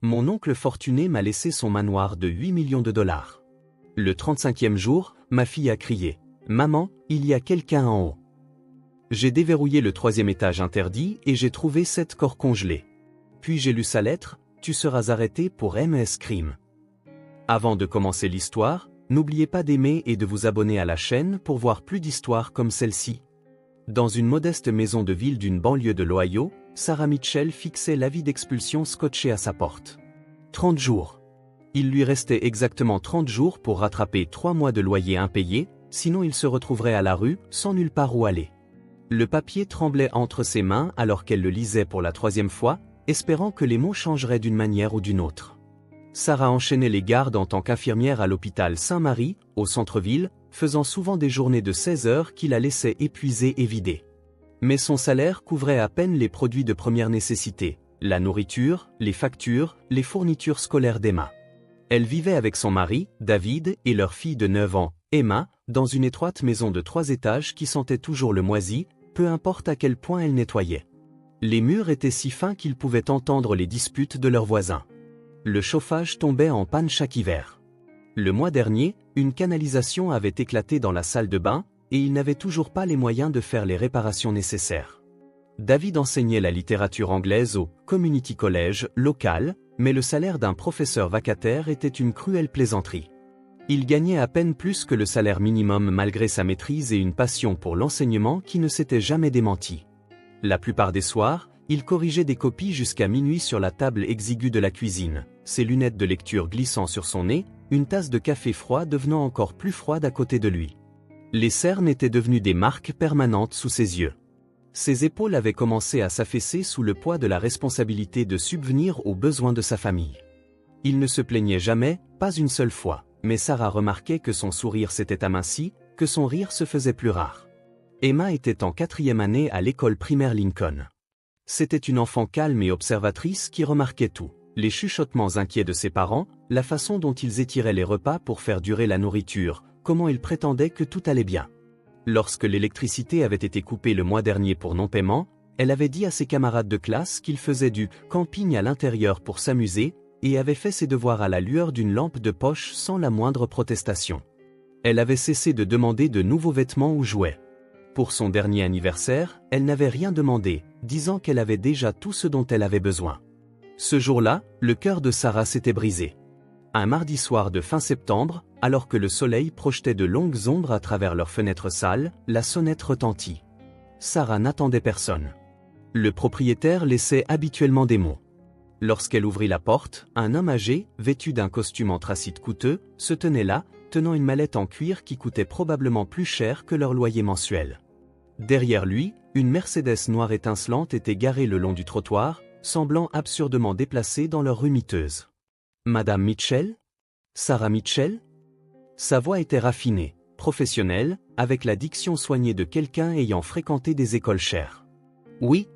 Mon oncle fortuné m'a laissé son manoir de 8 millions de dollars. Le 35e jour, ma fille a crié « Maman, il y a quelqu'un en haut ». J'ai déverrouillé le 3e étage interdit et j'ai trouvé 7 corps congelés. Puis j'ai lu sa lettre « Tu seras arrêté pour MS Crime ». Avant de commencer l'histoire, n'oubliez pas d'aimer et de vous abonner à la chaîne pour voir plus d'histoires comme celle-ci. Dans une modeste maison de ville d'une banlieue de l'Ohio, Sarah Mitchell fixait l'avis d'expulsion scotché à sa porte. 30 jours. Il lui restait exactement 30 jours pour rattraper 3 mois de loyer impayé, sinon il se retrouverait à la rue, sans nulle part où aller. Le papier tremblait entre ses mains alors qu'elle le lisait pour la 3e fois, espérant que les mots changeraient d'une manière ou d'une autre. Sarah enchaînait les gardes en tant qu'infirmière à l'hôpital Saint-Marie, au centre-ville, faisant souvent des journées de 16 heures qui la laissaient épuisée et vidée. Mais son salaire couvrait à peine les produits de première nécessité, la nourriture, les factures, les fournitures scolaires d'Emma. Elle vivait avec son mari, David, et leur fille de 9 ans, Emma, dans une étroite maison de 3 étages qui sentait toujours le moisi, peu importe à quel point elle nettoyait. Les murs étaient si fins qu'ils pouvaient entendre les disputes de leurs voisins. Le chauffage tombait en panne chaque hiver. Le mois dernier, une canalisation avait éclaté dans la salle de bain, et ils n'avaient toujours pas les moyens de faire les réparations nécessaires. David enseignait la littérature anglaise au Community College local, mais le salaire d'un professeur vacataire était une cruelle plaisanterie. Il gagnait à peine plus que le salaire minimum malgré sa maîtrise et une passion pour l'enseignement qui ne s'était jamais démentie. La plupart des soirs, il corrigeait des copies jusqu'à minuit sur la table exiguë de la cuisine, ses lunettes de lecture glissant sur son nez, une tasse de café froid devenant encore plus froide à côté de lui. Les cernes étaient devenues des marques permanentes sous ses yeux. Ses épaules avaient commencé à s'affaisser sous le poids de la responsabilité de subvenir aux besoins de sa famille. Il ne se plaignait jamais, pas une seule fois, mais Sarah remarquait que son sourire s'était aminci, que son rire se faisait plus rare. Emma était en 4e année à l'école primaire Lincoln. C'était une enfant calme et observatrice qui remarquait tout, les chuchotements inquiets de ses parents, la façon dont ils étiraient les repas pour faire durer la nourriture, comment ils prétendaient que tout allait bien. Lorsque l'électricité avait été coupée le mois dernier pour non-paiement, elle avait dit à ses camarades de classe qu'il faisait du camping à l'intérieur pour s'amuser, et avait fait ses devoirs à la lueur d'une lampe de poche sans la moindre protestation. Elle avait cessé de demander de nouveaux vêtements ou jouets. Pour son dernier anniversaire, elle n'avait rien demandé, disant qu'elle avait déjà tout ce dont elle avait besoin. Ce jour-là, le cœur de Sarah s'était brisé. Un mardi soir de fin septembre, alors que le soleil projetait de longues ombres à travers leurs fenêtres sales, la sonnette retentit. Sarah n'attendait personne. Le propriétaire laissait habituellement des mots. Lorsqu'elle ouvrit la porte, un homme âgé, vêtu d'un costume anthracite coûteux, se tenait là, tenant une mallette en cuir qui coûtait probablement plus cher que leur loyer mensuel. Derrière lui, une Mercedes noire étincelante était garée le long du trottoir, semblant absurdement déplacée dans leur rue miteuse. Madame Mitchell ? Sarah Mitchell ? Sa voix était raffinée, professionnelle, avec la diction soignée de quelqu'un ayant fréquenté des écoles chères. Oui.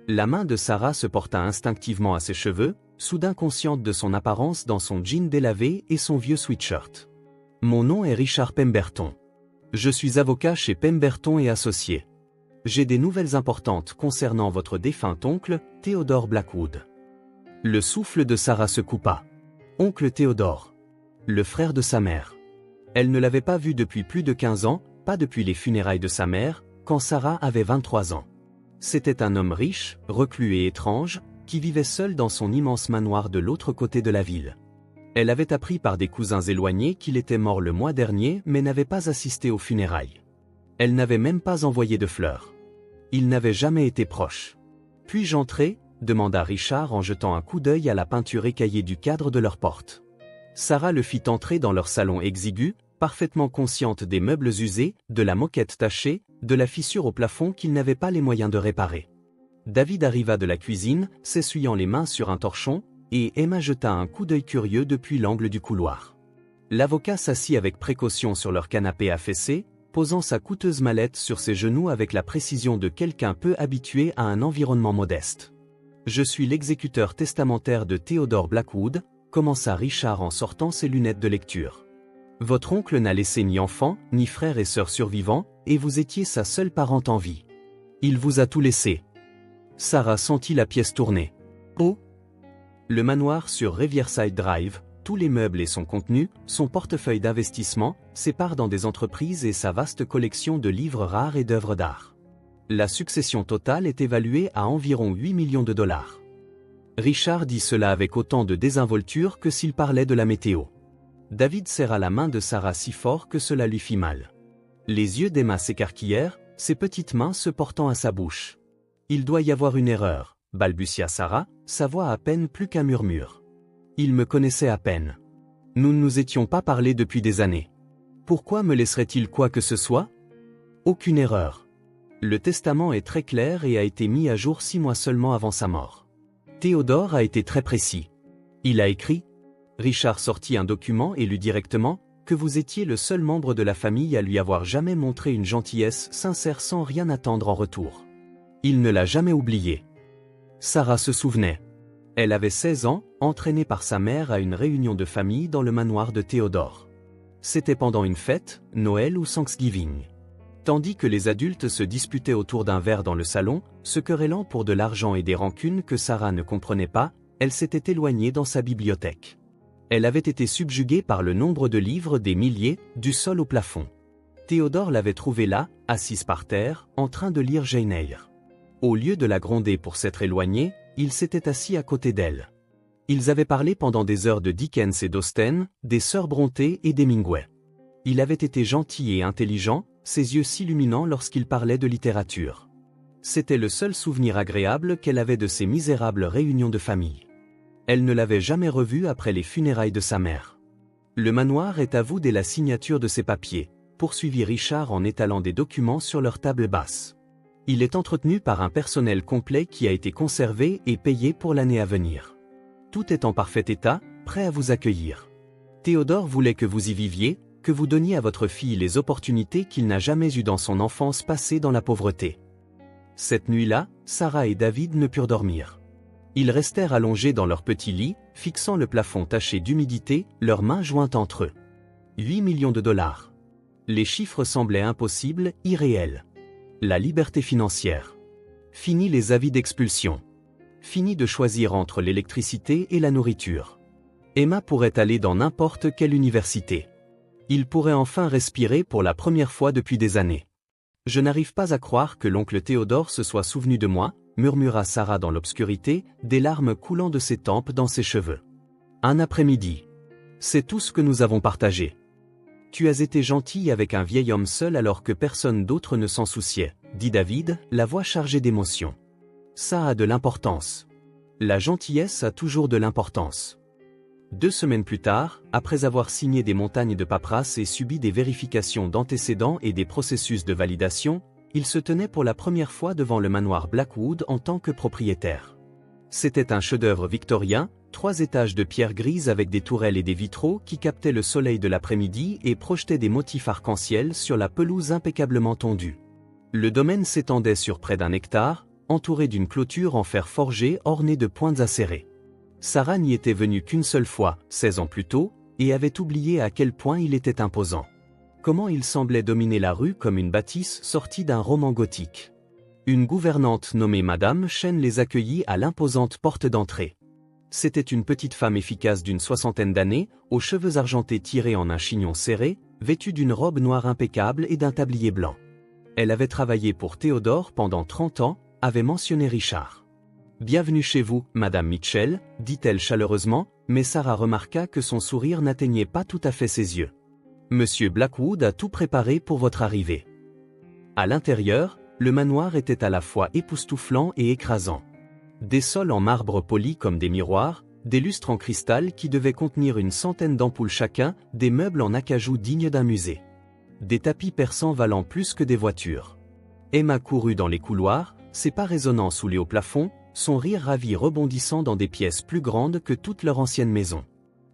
La main de Sarah se porta instinctivement à ses cheveux, soudain consciente de son apparence dans son jean délavé et son vieux sweatshirt. Mon nom est Richard Pemberton. Je suis avocat chez Pemberton et Associés. J'ai des nouvelles importantes concernant votre défunt oncle, Theodore Blackwood. Le souffle de Sarah se coupa. Oncle Theodore. Le frère de sa mère. Elle ne l'avait pas vu depuis plus de 15 ans, pas depuis les funérailles de sa mère, quand Sarah avait 23 ans. C'était un homme riche, reclus et étrange, qui vivait seul dans son immense manoir de l'autre côté de la ville. Elle avait appris par des cousins éloignés qu'il était mort le mois dernier mais n'avait pas assisté aux funérailles. Elle n'avait même pas envoyé de fleurs. Ils n'avaient jamais été proches. « Puis-je entrer ?» demanda Richard en jetant un coup d'œil à la peinture écaillée du cadre de leur porte. Sarah le fit entrer dans leur salon exigu, parfaitement consciente des meubles usés, de la moquette tachée, de la fissure au plafond qu'il n'avait pas les moyens de réparer. David arriva de la cuisine, s'essuyant les mains sur un torchon, et Emma jeta un coup d'œil curieux depuis l'angle du couloir. L'avocat s'assit avec précaution sur leur canapé affaissé, posant sa coûteuse mallette sur ses genoux avec la précision de quelqu'un peu habitué à un environnement modeste. « Je suis l'exécuteur testamentaire de Theodore Blackwood », commença Richard en sortant ses lunettes de lecture. « Votre oncle n'a laissé ni enfant, ni frères et sœurs survivants, et vous étiez sa seule parente en vie. Il vous a tout laissé. » Sarah sentit la pièce tourner. « Oh » Le manoir sur Riverside Drive, tous les meubles et son contenu, son portefeuille d'investissement, ses parts dans des entreprises et sa vaste collection de livres rares et d'œuvres d'art. La succession totale est évaluée à environ 8 millions de dollars. Richard dit cela avec autant de désinvolture que s'il parlait de la météo. David serra la main de Sarah si fort que cela lui fit mal. Les yeux d'Emma s'écarquillèrent, ses petites mains se portant à sa bouche. « Il doit y avoir une erreur », balbutia Sarah, sa voix à peine plus qu'un murmure. Il me connaissait à peine. Nous ne nous étions pas parlé depuis des années. Pourquoi me laisserait-il quoi que ce soit? Aucune erreur. Le testament est très clair et a été mis à jour 6 mois seulement avant sa mort. Théodore a été très précis. Il a écrit. Richard sortit un document et lut directement que vous étiez le seul membre de la famille à lui avoir jamais montré une gentillesse sincère sans rien attendre en retour. Il ne l'a jamais oublié. Sarah se souvenait. Elle avait 16 ans, entraînée par sa mère à une réunion de famille dans le manoir de Théodore. C'était pendant une fête, Noël ou Thanksgiving. Tandis que les adultes se disputaient autour d'un verre dans le salon, se querellant pour de l'argent et des rancunes que Sarah ne comprenait pas, elle s'était éloignée dans sa bibliothèque. Elle avait été subjuguée par le nombre de livres des milliers, du sol au plafond. Théodore l'avait trouvée là, assise par terre, en train de lire Jane Eyre. Au lieu de la gronder pour s'être éloigné, il s'était assis à côté d'elle. Ils avaient parlé pendant des heures de Dickens et d'Austen, des sœurs Brontë et d'Hemingway. Il avait été gentil et intelligent, ses yeux s'illuminant lorsqu'il parlait de littérature. C'était le seul souvenir agréable qu'elle avait de ces misérables réunions de famille. Elle ne l'avait jamais revu après les funérailles de sa mère. Le manoir est à vous dès la signature de ces papiers, poursuivit Richard en étalant des documents sur leur table basse. Il est entretenu par un personnel complet qui a été conservé et payé pour l'année à venir. Tout est en parfait état, prêt à vous accueillir. Théodore voulait que vous y viviez, que vous donniez à votre fille les opportunités qu'il n'a jamais eues dans son enfance passée dans la pauvreté. Cette nuit-là, Sarah et David ne purent dormir. Ils restèrent allongés dans leur petit lit, fixant le plafond taché d'humidité, leurs mains jointes entre eux. 8 millions de dollars. Les chiffres semblaient impossibles, irréels. La liberté financière. Fini les avis d'expulsion. Fini de choisir entre l'électricité et la nourriture. Emma pourrait aller dans n'importe quelle université. Il pourrait enfin respirer pour la première fois depuis des années. Je n'arrive pas à croire que l'oncle Théodore se soit souvenu de moi, murmura Sarah dans l'obscurité, des larmes coulant de ses tempes dans ses cheveux. Un après-midi. C'est tout ce que nous avons partagé. Tu as été gentille avec un vieil homme seul alors que personne d'autre ne s'en souciait, dit David, la voix chargée d'émotion. Ça a de l'importance. La gentillesse a toujours de l'importance. 2 semaines plus tard, après avoir signé des montagnes de paperasse et subi des vérifications d'antécédents et des processus de validation, il se tenait pour la première fois devant le manoir Blackwood en tant que propriétaire. C'était un chef-d'œuvre victorien, 3 étages de pierre grise avec des tourelles et des vitraux qui captaient le soleil de l'après-midi et projetaient des motifs arc-en-ciel sur la pelouse impeccablement tondue. Le domaine s'étendait sur près d'1 hectare, entouré d'une clôture en fer forgé ornée de pointes acérées. Sarah n'y était venue qu'une seule fois, 16 ans plus tôt, et avait oublié à quel point il était imposant. Comment il semblait dominer la rue comme une bâtisse sortie d'un roman gothique. Une gouvernante nommée Madame Chen les accueillit à l'imposante porte d'entrée. C'était une petite femme efficace d'une 60aine d'années, aux cheveux argentés tirés en un chignon serré, vêtue d'une robe noire impeccable et d'un tablier blanc. Elle avait travaillé pour Théodore pendant 30 ans, avait mentionné Richard. « Bienvenue chez vous, Madame Mitchell », dit-elle chaleureusement, mais Sarah remarqua que son sourire n'atteignait pas tout à fait ses yeux. « Monsieur Blackwood a tout préparé pour votre arrivée. » À l'intérieur, le manoir était à la fois époustouflant et écrasant. Des sols en marbre poli comme des miroirs, des lustres en cristal qui devaient contenir une centaine d'ampoules chacun, des meubles en acajou dignes d'un musée. Des tapis persans valant plus que des voitures. Emma courut dans les couloirs, ses pas résonnant sous les hauts plafonds, son rire ravi rebondissant dans des pièces plus grandes que toute leur ancienne maison.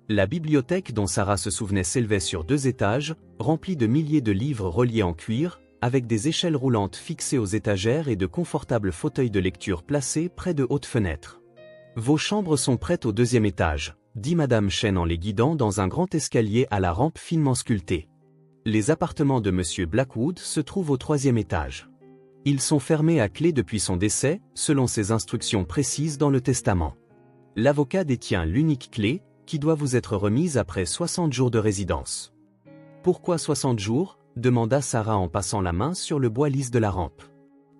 La bibliothèque dont Sarah se souvenait s'élevait sur 2 étages, remplie de milliers de livres reliés en cuir, avec des échelles roulantes fixées aux étagères et de confortables fauteuils de lecture placés près de hautes fenêtres. « Vos chambres sont prêtes au 2e étage, dit Madame Chen en les guidant dans un grand escalier à la rampe finement sculptée. Les appartements de Monsieur Blackwood se trouvent au 3e étage. Ils sont fermés à clé depuis son décès, selon ses instructions précises dans le testament. L'avocat détient l'unique clé, qui doit vous être remise après 60 jours de résidence. Pourquoi 60 jours ? Demanda Sarah en passant la main sur le bois lisse de la rampe.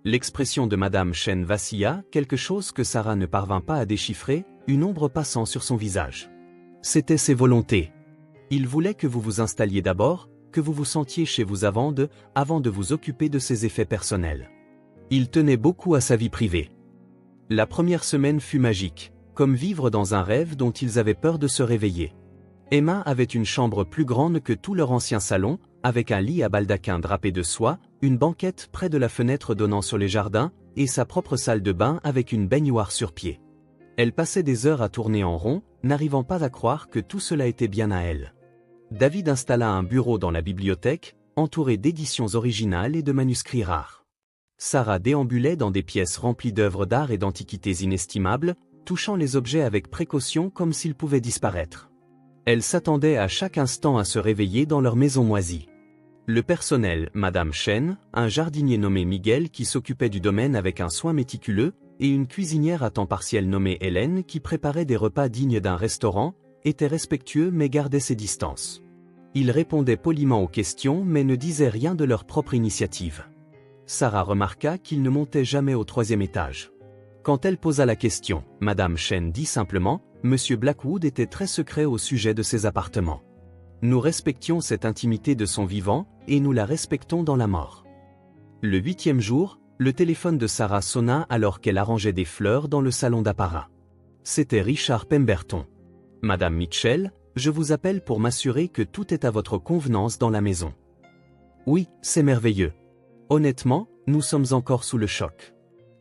L'expression de Madame Chen vacilla, quelque chose que Sarah ne parvint pas à déchiffrer, une ombre passant sur son visage. C'était ses volontés. Il voulait que vous vous installiez d'abord, que vous vous sentiez chez vous avant de vous occuper de ses effets personnels. Il tenait beaucoup à sa vie privée. La première semaine fut magique, comme vivre dans un rêve dont ils avaient peur de se réveiller. Emma avait une chambre plus grande que tout leur ancien salon, avec un lit à baldaquin drapé de soie, une banquette près de la fenêtre donnant sur les jardins, et sa propre salle de bain avec une baignoire sur pied. Elle passait des heures à tourner en rond, n'arrivant pas à croire que tout cela était bien à elle. David installa un bureau dans la bibliothèque, entouré d'éditions originales et de manuscrits rares. Sarah déambulait dans des pièces remplies d'œuvres d'art et d'antiquités inestimables, touchant les objets avec précaution comme s'ils pouvaient disparaître. Elle s'attendait à chaque instant à se réveiller dans leur maison moisie. Le personnel, Madame Chen, un jardinier nommé Miguel qui s'occupait du domaine avec un soin méticuleux, et une cuisinière à temps partiel nommée Hélène qui préparait des repas dignes d'un restaurant, étaient respectueux mais gardaient ses distances. Ils répondaient poliment aux questions mais ne disaient rien de leur propre initiative. Sarah remarqua qu'ils ne montaient jamais au 3e étage. Quand elle posa la question, Madame Chen dit simplement « Monsieur Blackwood était très secret au sujet de ses appartements. Nous respections cette intimité de son vivant, et nous la respectons dans la mort. » Le 8e jour, le téléphone de Sarah sonna alors qu'elle arrangeait des fleurs dans le salon d'apparat. C'était Richard Pemberton. « Madame Mitchell, je vous appelle pour m'assurer que tout est à votre convenance dans la maison. » « Oui, c'est merveilleux. Honnêtement, nous sommes encore sous le choc.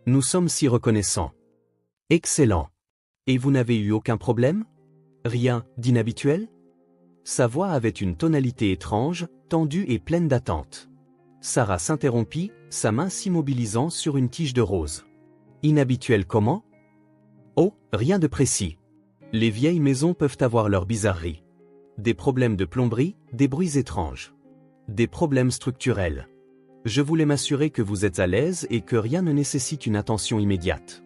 Nous sommes si reconnaissants. »« Excellent. Et vous n'avez eu aucun problème ? Rien d'inhabituel ?» Sa voix avait une tonalité étrange, tendue et pleine d'attente. Sarah s'interrompit, sa main s'immobilisant sur une tige de rose. « Inhabituel comment ? » ?»« Oh, rien de précis. Les vieilles maisons peuvent avoir leurs bizarreries. Des problèmes de plomberie, des bruits étranges. Des problèmes structurels. Je voulais m'assurer que vous êtes à l'aise et que rien ne nécessite une attention immédiate. »«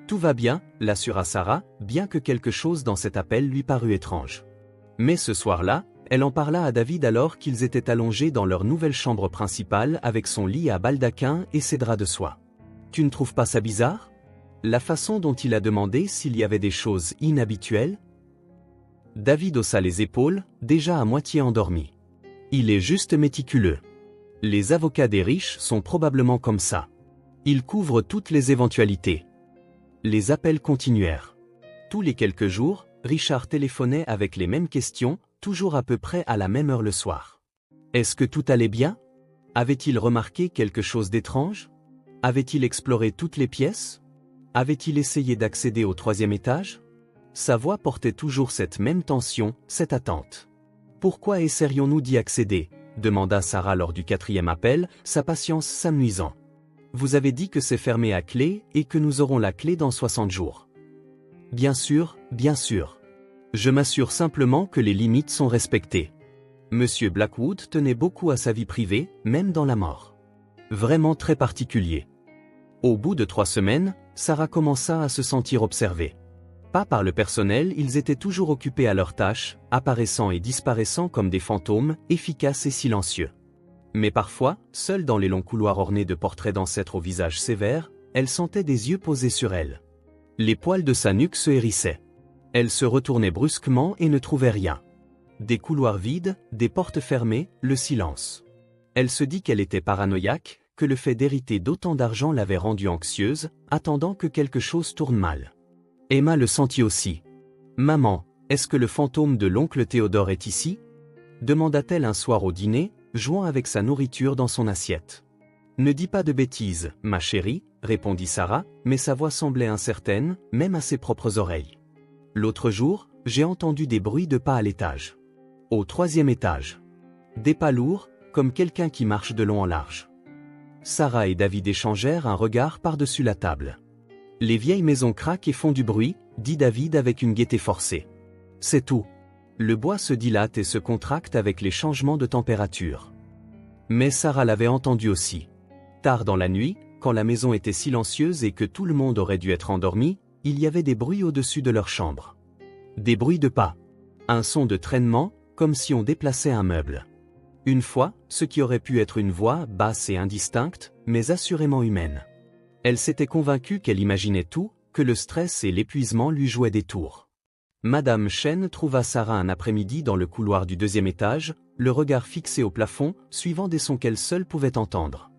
Tout va bien, » l'assura Sarah, bien que quelque chose dans cet appel lui parut étrange. Mais ce soir-là, elle en parla à David alors qu'ils étaient allongés dans leur nouvelle chambre principale avec son lit à baldaquin et ses draps de soie. « Tu ne trouves pas ça bizarre ? La façon dont il a demandé s'il y avait des choses inhabituelles ?» David haussa les épaules, déjà à moitié endormi. « Il est juste méticuleux. Les avocats des riches sont probablement comme ça. Ils couvrent toutes les éventualités. » Les appels continuèrent. Tous les quelques jours, Richard téléphonait avec les mêmes questions, toujours à peu près à la même heure le soir. Est-ce que tout allait bien ? Avait-il remarqué quelque chose d'étrange ? Avait-il exploré toutes les pièces ? Avait-il essayé d'accéder au 3e étage ? Sa voix portait toujours cette même tension, cette attente. « Pourquoi essaierions-nous d'y accéder ?» demanda Sarah lors du 4e appel, sa patience s'amenuisant. « Vous avez dit que c'est fermé à clé et que nous aurons la clé dans 60 jours. » Bien sûr, bien sûr. Je m'assure simplement que les limites sont respectées. Monsieur Blackwood tenait beaucoup à sa vie privée, même dans la mort. Vraiment très particulier. Au bout de 3 semaines, Sarah commença à se sentir observée. Pas par le personnel, ils étaient toujours occupés à leurs tâches, apparaissant et disparaissant comme des fantômes, efficaces et silencieux. Mais parfois, seule dans les longs couloirs ornés de portraits d'ancêtres au visage sévère, elle sentait des yeux posés sur elle. Les poils de sa nuque se hérissaient. Elle se retournait brusquement et ne trouvait rien. Des couloirs vides, des portes fermées, le silence. Elle se dit qu'elle était paranoïaque, que le fait d'hériter d'autant d'argent l'avait rendue anxieuse, attendant que quelque chose tourne mal. Emma le sentit aussi. « Maman, est-ce que le fantôme de l'oncle Théodore est ici ?» demanda-t-elle un soir au dîner, jouant avec sa nourriture dans son assiette. « Ne dis pas de bêtises, ma chérie, » répondit Sarah, mais sa voix semblait incertaine, même à ses propres oreilles. « L'autre jour, j'ai entendu des bruits de pas à l'étage. Au 3e étage. Des pas lourds, comme quelqu'un qui marche de long en large. » Sarah et David échangèrent un regard par-dessus la table. « Les vieilles maisons craquent et font du bruit, » dit David avec une gaieté forcée. « C'est tout. Le bois se dilate et se contracte avec les changements de température. » Mais Sarah l'avait entendu aussi. Tard dans la nuit, quand la maison était silencieuse et que tout le monde aurait dû être endormi, il y avait des bruits au-dessus de leur chambre. Des bruits de pas. Un son de traînement, comme si on déplaçait un meuble. Une fois, ce qui aurait pu être une voix basse et indistincte, mais assurément humaine. Elle s'était convaincue qu'elle imaginait tout, que le stress et l'épuisement lui jouaient des tours. Madame Chen trouva Sarah un après-midi dans le couloir du 2e étage, le regard fixé au plafond, suivant des sons qu'elle seule pouvait entendre.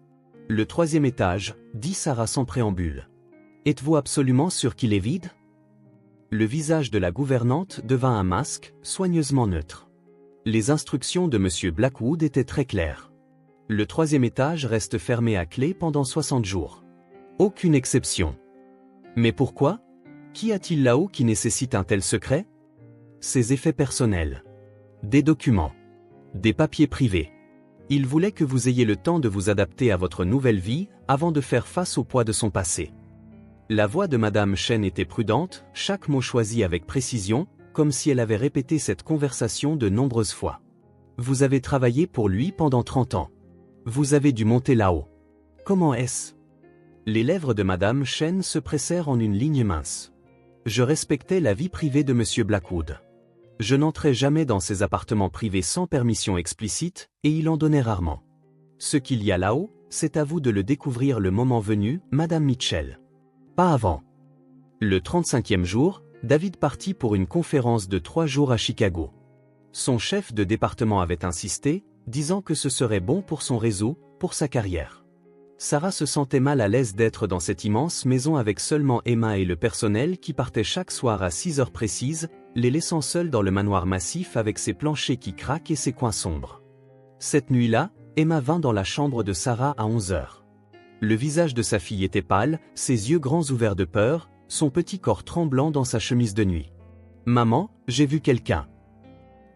Le 3e étage, dit Sarah sans préambule. Êtes-vous absolument sûr qu'il est vide? Le visage de la gouvernante devint un masque, soigneusement neutre. Les instructions de M. Blackwood étaient très claires. Le 3e étage reste fermé à clé pendant 60 jours. Aucune exception. Mais pourquoi? Qu'y a-t-il là-haut qui nécessite un tel secret? Ses effets personnels. Des documents. Des papiers privés. Il voulait que vous ayez le temps de vous adapter à votre nouvelle vie avant de faire face au poids de son passé. La voix de Madame Chen était prudente, chaque mot choisi avec précision, comme si elle avait répété cette conversation de nombreuses fois. Vous avez travaillé pour lui pendant 30 ans. Vous avez dû monter là-haut. Comment est-ce? Les lèvres de Madame Chen se pressèrent en une ligne mince. Je respectais la vie privée de M. Blackwood. Je n'entrais jamais dans ses appartements privés sans permission explicite, et il en donnait rarement. Ce qu'il y a là-haut, c'est à vous de le découvrir le moment venu, Madame Mitchell. Pas avant. Le 35e jour, David partit pour une conférence de 3 jours à Chicago. Son chef de département avait insisté, disant que ce serait bon pour son réseau, pour sa carrière. Sarah se sentait mal à l'aise d'être dans cette immense maison avec seulement Emma et le personnel qui partait chaque soir à 6 heures précises, les laissant seuls dans le manoir massif avec ses planchers qui craquent et ses coins sombres. Cette nuit-là, Emma vint dans la chambre de Sarah à 11 heures. Le visage de sa fille était pâle, ses yeux grands ouverts de peur, son petit corps tremblant dans sa chemise de nuit. « Maman, j'ai vu quelqu'un. »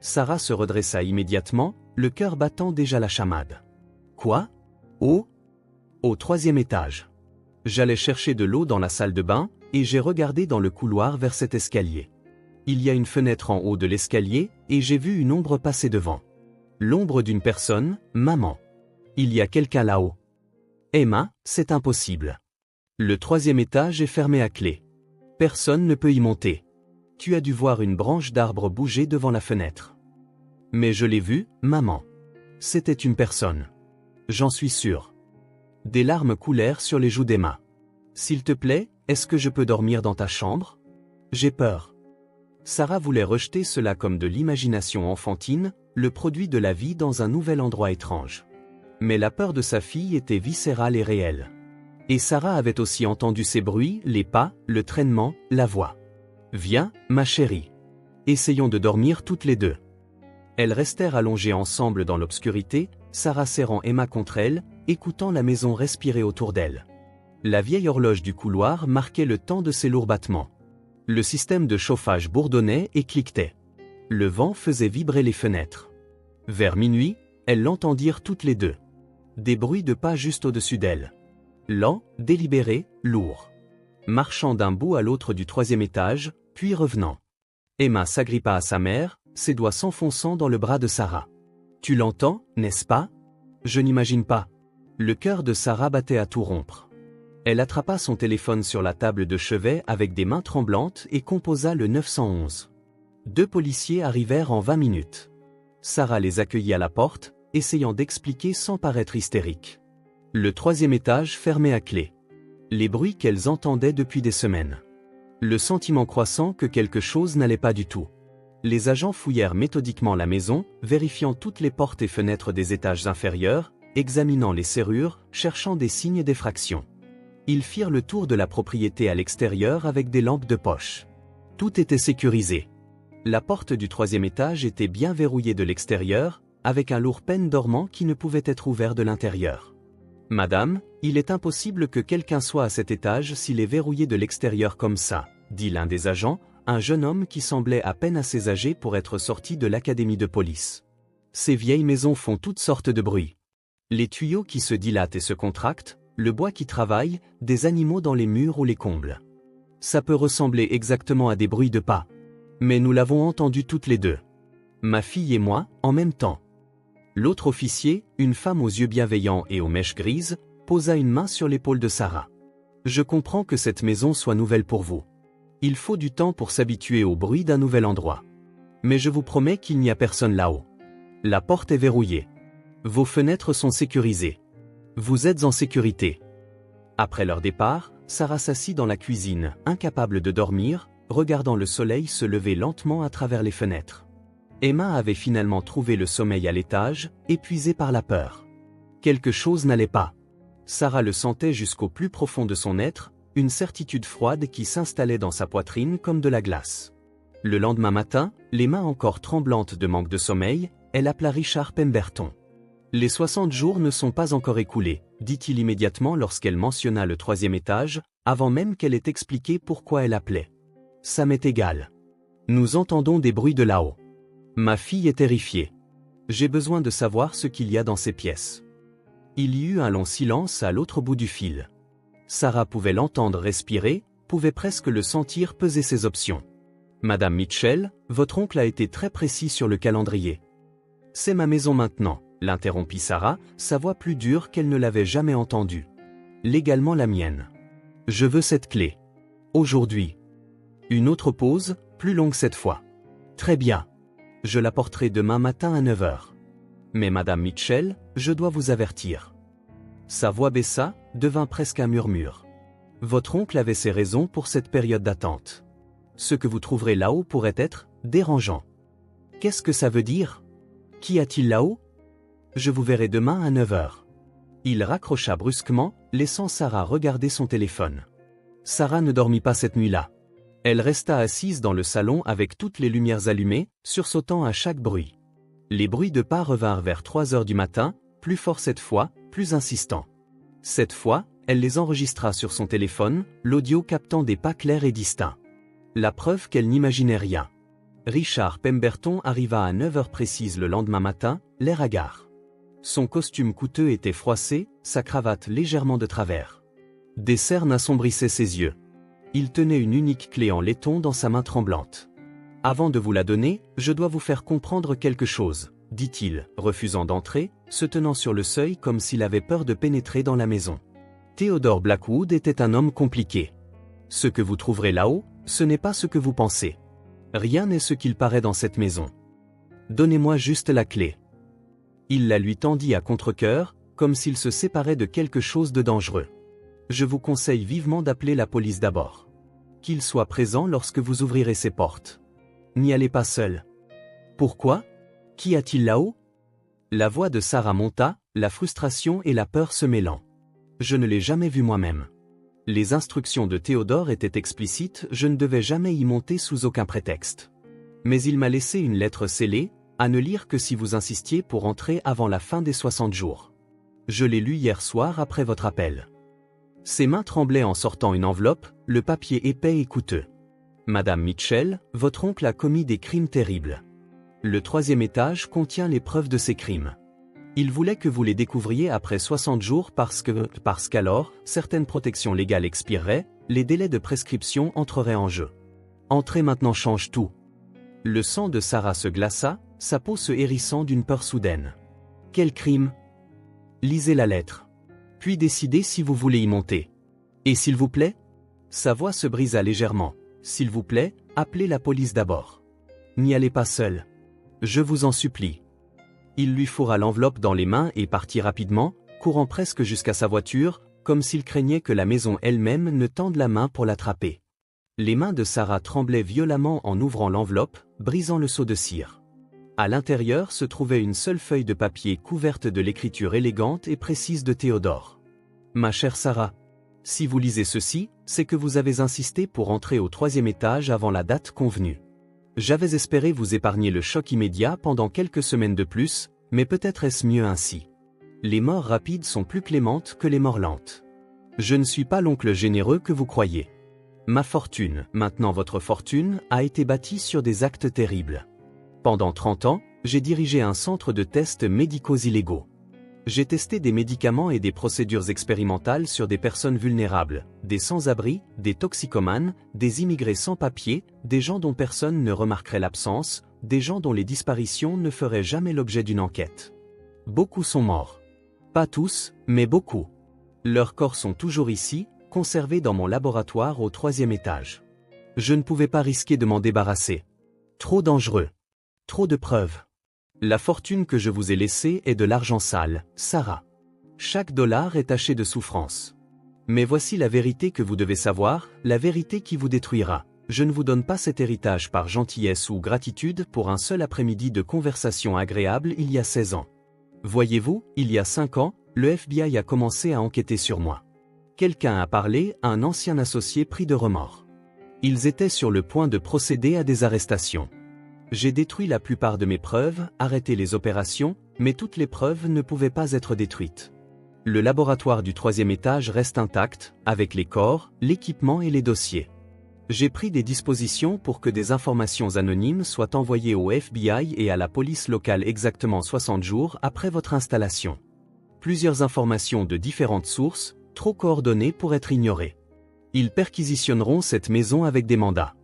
Sarah se redressa immédiatement, le cœur battant déjà la chamade. « Quoi? Oh ?» Au 3e étage. J'allais chercher de l'eau dans la salle de bain, et j'ai regardé dans le couloir vers cet escalier. Il y a une fenêtre en haut de l'escalier, et j'ai vu une ombre passer devant. L'ombre d'une personne, maman. Il y a quelqu'un là-haut. Emma, c'est impossible. Le 3e étage est fermé à clé. Personne ne peut y monter. Tu as dû voir une branche d'arbre bouger devant la fenêtre. Mais je l'ai vue, maman. C'était une personne. J'en suis sûr. Des larmes coulèrent sur les joues d'Emma. S'il te plaît, est-ce que je peux dormir dans ta chambre? J'ai peur. Sarah voulait rejeter cela comme de l'imagination enfantine, le produit de la vie dans un nouvel endroit étrange. Mais la peur de sa fille était viscérale et réelle. Et Sarah avait aussi entendu ces bruits, les pas, le traînement, la voix. « Viens, ma chérie. Essayons de dormir toutes les deux. » Elles restèrent allongées ensemble dans l'obscurité, Sarah serrant Emma contre elle, écoutant la maison respirer autour d'elle. La vieille horloge du couloir marquait le temps de ses lourds battements. Le système de chauffage bourdonnait et cliquetait. Le vent faisait vibrer les fenêtres. Vers minuit, elles l'entendirent toutes les deux. Des bruits de pas juste au-dessus d'elles. Lents, délibérés, lourds. Marchant d'un bout à l'autre du 3e étage, puis revenant. Emma s'agrippa à sa mère, ses doigts s'enfonçant dans le bras de Sarah. « Tu l'entends, n'est-ce pas? Je n'imagine pas. » Le cœur de Sarah battait à tout rompre. Elle attrapa son téléphone sur la table de chevet avec des mains tremblantes et composa le 911. 2 policiers arrivèrent en 20 minutes. Sarah les accueillit à la porte, essayant d'expliquer sans paraître hystérique. Le 3e étage fermé à clé. Les bruits qu'elles entendaient depuis des semaines. Le sentiment croissant que quelque chose n'allait pas du tout. Les agents fouillèrent méthodiquement la maison, vérifiant toutes les portes et fenêtres des étages inférieurs, examinant les serrures, cherchant des signes d'effraction. Ils firent le tour de la propriété à l'extérieur avec des lampes de poche. Tout était sécurisé. La porte du 3e étage était bien verrouillée de l'extérieur, avec un lourd pêne dormant qui ne pouvait être ouvert de l'intérieur. « Madame, il est impossible que quelqu'un soit à cet étage s'il est verrouillé de l'extérieur comme ça, » dit l'un des agents, un jeune homme qui semblait à peine assez âgé pour être sorti de l'académie de police. Ces vieilles maisons font toutes sortes de bruits. Les tuyaux qui se dilatent et se contractent, le bois qui travaille, des animaux dans les murs ou les combles. Ça peut ressembler exactement à des bruits de pas. Mais nous l'avons entendu toutes les deux. Ma fille et moi, en même temps. L'autre officier, une femme aux yeux bienveillants et aux mèches grises, posa une main sur l'épaule de Sarah. Je comprends que cette maison soit nouvelle pour vous. Il faut du temps pour s'habituer au bruit d'un nouvel endroit. Mais je vous promets qu'il n'y a personne là-haut. La porte est verrouillée. Vos fenêtres sont sécurisées. Vous êtes en sécurité. Après leur départ, Sarah s'assit dans la cuisine, incapable de dormir, regardant le soleil se lever lentement à travers les fenêtres. Emma avait finalement trouvé le sommeil à l'étage, épuisée par la peur. Quelque chose n'allait pas. Sarah le sentait jusqu'au plus profond de son être, une certitude froide qui s'installait dans sa poitrine comme de la glace. Le lendemain matin, les mains encore tremblantes de manque de sommeil, elle appela Richard Pemberton. Les 60 jours ne sont pas encore écoulés, dit-il immédiatement lorsqu'elle mentionna le 3e étage, avant même qu'elle ait expliqué pourquoi elle appelait. Ça m'est égal. Nous entendons des bruits de là-haut. Ma fille est terrifiée. J'ai besoin de savoir ce qu'il y a dans ces pièces. Il y eut un long silence à l'autre bout du fil. Sarah pouvait l'entendre respirer, pouvait presque le sentir peser ses options. Madame Mitchell, votre oncle a été très précis sur le calendrier. C'est ma maison maintenant, l'interrompit Sarah, sa voix plus dure qu'elle ne l'avait jamais entendue. Légalement la mienne. Je veux cette clé. Aujourd'hui. Une autre pause, plus longue cette fois. Très bien. Je la porterai demain matin à 9 h. Mais Madame Mitchell, je dois vous avertir. Sa voix baissa, devint presque un murmure. Votre oncle avait ses raisons pour cette période d'attente. Ce que vous trouverez là-haut pourrait être dérangeant. Qu'est-ce que ça veut dire? Qu'y a-t-il là-haut? Je vous verrai demain à 9 h. Il raccrocha brusquement, laissant Sarah regarder son téléphone. Sarah ne dormit pas cette nuit-là. Elle resta assise dans le salon avec toutes les lumières allumées, sursautant à chaque bruit. Les bruits de pas revinrent vers 3 h du matin, plus forts cette fois, plus insistants. Cette fois, elle les enregistra sur son téléphone, l'audio captant des pas clairs et distincts. La preuve qu'elle n'imaginait rien. Richard Pemberton arriva à 9 h précises le lendemain matin, l'air hagard. Son costume coûteux était froissé, sa cravate légèrement de travers. Des cernes assombrissaient ses yeux. Il tenait une unique clé en laiton dans sa main tremblante. « Avant de vous la donner, je dois vous faire comprendre quelque chose, » dit-il, refusant d'entrer, se tenant sur le seuil comme s'il avait peur de pénétrer dans la maison. Theodore Blackwood était un homme compliqué. Ce que vous trouverez là-haut, ce n'est pas ce que vous pensez. Rien n'est ce qu'il paraît dans cette maison. Donnez-moi juste la clé. Il la lui tendit à contre-cœur, comme s'il se séparait de quelque chose de dangereux. Je vous conseille vivement d'appeler la police d'abord. Qu'il soit présent lorsque vous ouvrirez ces portes. N'y allez pas seul. Pourquoi? Qu'y a-t-il là-haut? La voix de Sarah monta, la frustration et la peur se mêlant. Je ne l'ai jamais vu moi-même. Les instructions de Théodore étaient explicites, je ne devais jamais y monter sous aucun prétexte. Mais il m'a laissé une lettre scellée, à ne lire que si vous insistiez pour entrer avant la fin des 60 jours. Je l'ai lue hier soir après votre appel. Ses mains tremblaient en sortant une enveloppe, le papier épais et coûteux. Madame Mitchell, votre oncle a commis des crimes terribles. Le 3e étage contient les preuves de ces crimes. Il voulait que vous les découvriez après 60 jours parce qu'alors, certaines protections légales expireraient, les délais de prescription entreraient en jeu. Entrer maintenant change tout. Le sang de Sarah se glaça, sa peau se hérissant d'une peur soudaine. Quel crime? Lisez la lettre. Puis décidez si vous voulez y monter. Et s'il vous plaît? Sa voix se brisa légèrement. S'il vous plaît, appelez la police d'abord. N'y allez pas seul. Je vous en supplie. Il lui fourra l'enveloppe dans les mains et partit rapidement, courant presque jusqu'à sa voiture, comme s'il craignait que la maison elle-même ne tende la main pour l'attraper. Les mains de Sarah tremblaient violemment en ouvrant l'enveloppe, brisant le seau de cire. À l'intérieur se trouvait une seule feuille de papier couverte de l'écriture élégante et précise de Théodore. Ma chère Sarah, si vous lisez ceci, c'est que vous avez insisté pour entrer au 3e étage avant la date convenue. J'avais espéré vous épargner le choc immédiat pendant quelques semaines de plus, mais peut-être est-ce mieux ainsi. Les morts rapides sont plus clémentes que les morts lentes. Je ne suis pas l'oncle généreux que vous croyez. Ma fortune, maintenant votre fortune, a été bâtie sur des actes terribles. Pendant 30 ans, j'ai dirigé un centre de tests médicaux illégaux. J'ai testé des médicaments et des procédures expérimentales sur des personnes vulnérables, des sans-abri, des toxicomanes, des immigrés sans papier, des gens dont personne ne remarquerait l'absence, des gens dont les disparitions ne feraient jamais l'objet d'une enquête. Beaucoup sont morts. Pas tous, mais beaucoup. Leurs corps sont toujours ici, conservés dans mon laboratoire au 3e étage. Je ne pouvais pas risquer de m'en débarrasser. Trop dangereux. Trop de preuves. La fortune que je vous ai laissée est de l'argent sale, Sarah. Chaque dollar est taché de souffrance. Mais voici la vérité que vous devez savoir, la vérité qui vous détruira. Je ne vous donne pas cet héritage par gentillesse ou gratitude pour un seul après-midi de conversation agréable il y a 16 ans. Voyez-vous, il y a 5 ans, le FBI a commencé à enquêter sur moi. Quelqu'un a parlé à un ancien associé pris de remords. Ils étaient sur le point de procéder à des arrestations. J'ai détruit la plupart de mes preuves, arrêté les opérations, mais toutes les preuves ne pouvaient pas être détruites. Le laboratoire du 3e étage reste intact, avec les corps, l'équipement et les dossiers. J'ai pris des dispositions pour que des informations anonymes soient envoyées au FBI et à la police locale exactement 60 jours après votre installation. Plusieurs informations de différentes sources, trop coordonnées pour être ignorées. Ils perquisitionneront cette maison avec des mandats.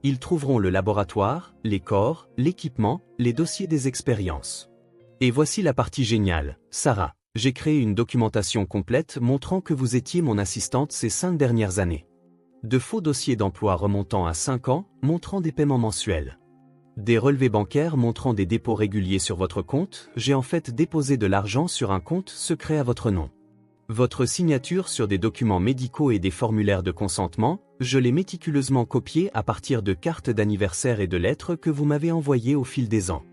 Ils trouveront le laboratoire, les corps, l'équipement, les dossiers des expériences. Et voici la partie géniale, Sarah. J'ai créé une documentation complète montrant que vous étiez mon assistante ces 5 dernières années. De faux dossiers d'emploi remontant à 5 ans, montrant des paiements mensuels. Des relevés bancaires montrant des dépôts réguliers sur votre compte, j'ai en fait déposé de l'argent sur un compte secret à votre nom. Votre signature sur des documents médicaux et des formulaires de consentement, je l'ai méticuleusement copié à partir de cartes d'anniversaire et de lettres que vous m'avez envoyées au fil des ans.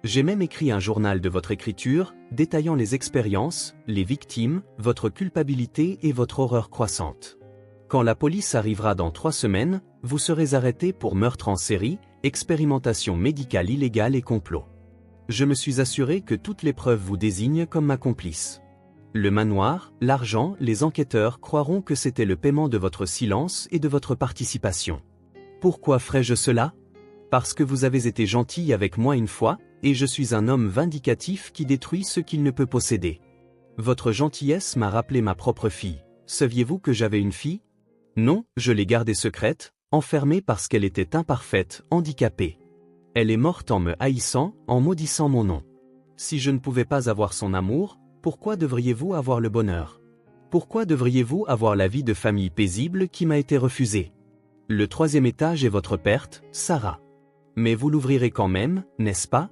J'ai même écrit un journal de votre écriture, détaillant les expériences, les victimes, votre culpabilité et votre horreur croissante. Quand la police arrivera dans 3 semaines, vous serez arrêté pour meurtre en série, expérimentation médicale illégale et complot. Je me suis assuré que toutes les preuves vous désignent comme ma complice. Le manoir, l'argent, les enquêteurs croiront que c'était le paiement de votre silence et de votre participation. Pourquoi ferais-je cela? Parce que vous avez été gentil avec moi une fois, et je suis un homme vindicatif qui détruit ce qu'il ne peut posséder. Votre gentillesse m'a rappelé ma propre fille. Saviez-vous que j'avais une fille? Non, je l'ai gardée secrète, enfermée parce qu'elle était imparfaite, handicapée. Elle est morte en me haïssant, en maudissant mon nom. Si je ne pouvais pas avoir son amour, pourquoi devriez-vous avoir le bonheur? Pourquoi devriez-vous avoir la vie de famille paisible qui m'a été refusée? Le 3e étage est votre perte, Sarah. Mais vous l'ouvrirez quand même, n'est-ce pas?